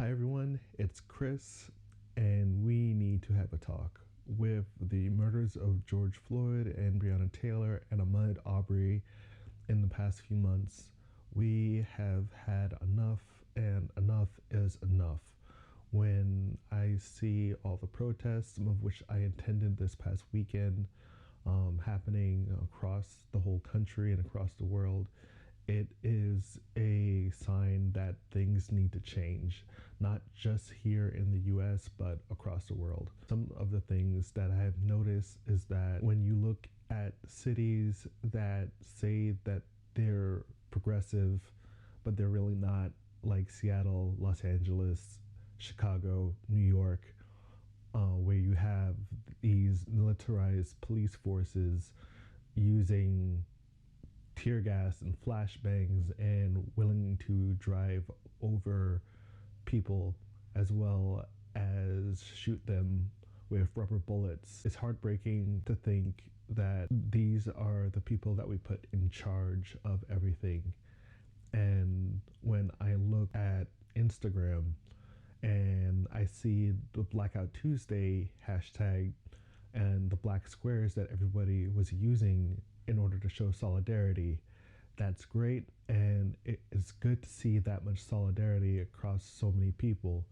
Hi everyone, it's Chris, and we need to have a talk. With the murders of George Floyd and Breonna Taylor and Ahmaud Arbery in the past few months, we have had enough, and enough is enough. When I see all the protests, some of which I attended this past weekend, happening across the whole country and across the world, it is a sign that things need to change, not just here in the US, but across the world. Some of the things that I have noticed is that when you look at cities that say that they're progressive, but they're really not, like Seattle, Los Angeles, Chicago, New York, where you have these militarized police forces using tear gas and flashbangs and willing to drive over people as well as shoot them with rubber bullets. It's heartbreaking to think that these are the people that we put in charge of everything. And when I look at Instagram and I see the Blackout Tuesday hashtag and the black squares that everybody was using in order to show solidarity, that's great, and it's good to see that much solidarity across so many people.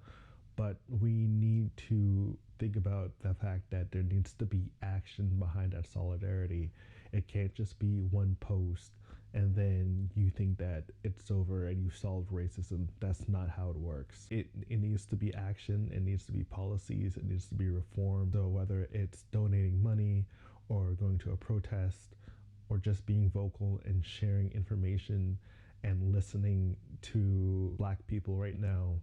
But we need to think about the fact that there needs to be action behind that solidarity. It can't just be one post and then you think that it's over and you've solved racism. That's not how it works. It needs to be action, it needs to be policies, it needs to be reform. So whether it's donating money or going to a protest or just being vocal and sharing information and listening to Black people right now,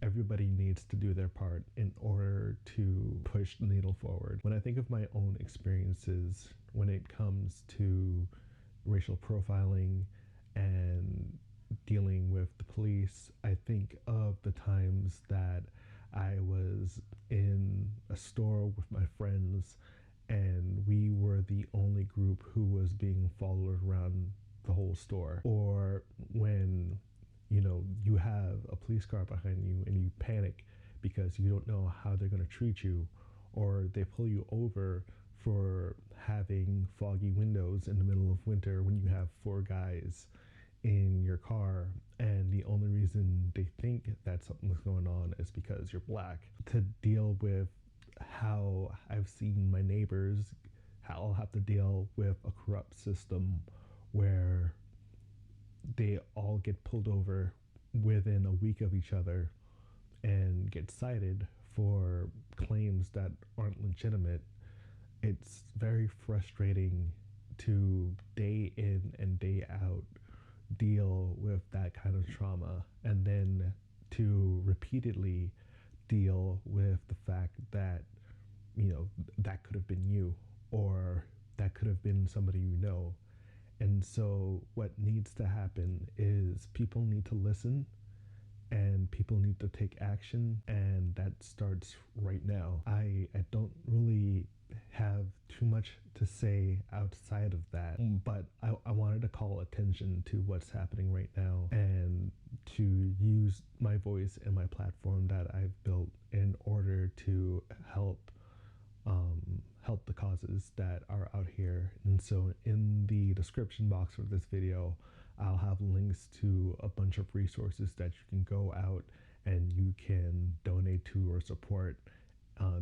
everybody needs to do their part in order to push the needle forward. When I think of my own experiences when it comes to racial profiling and dealing with the police, I think of the times that I was in a store with my friends and we were the only group who was being followed around the whole store. Or when, you have a police car behind you and you panic because you don't know how they're going to treat you, or they pull you over for having foggy windows in the middle of winter when you have 4 guys in your car and the only reason they think that something's going on is because you're Black. To deal with how I've seen my neighbors, how I'll have to deal with a corrupt system where they all get pulled over within a week of each other and get cited for claims that aren't legitimate. It's very frustrating to day in and day out deal with that kind of trauma, and then to repeatedly deal with the fact that that could have been you, or that could have been somebody you know. And so what needs to happen is people need to listen and people need to take action, and that starts right now. I don't really have too much to say outside of that, but I wanted to call attention to what's happening right now and to use my voice and my platform that I've built in order to help the causes that are out here. And so in the description box for this video, I'll have links to a bunch of resources that you can go out and you can donate to or support.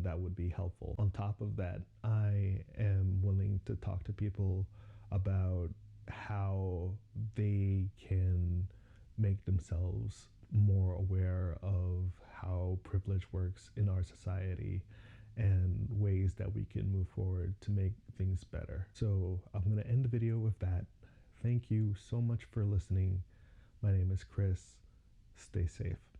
That would be helpful. On top of that, I am willing to talk to people about how they can make themselves more aware of how privilege works in our society and ways that we can move forward to make things better. So I'm going to end the video with that. Thank you so much for listening. My name is Chris. Stay safe.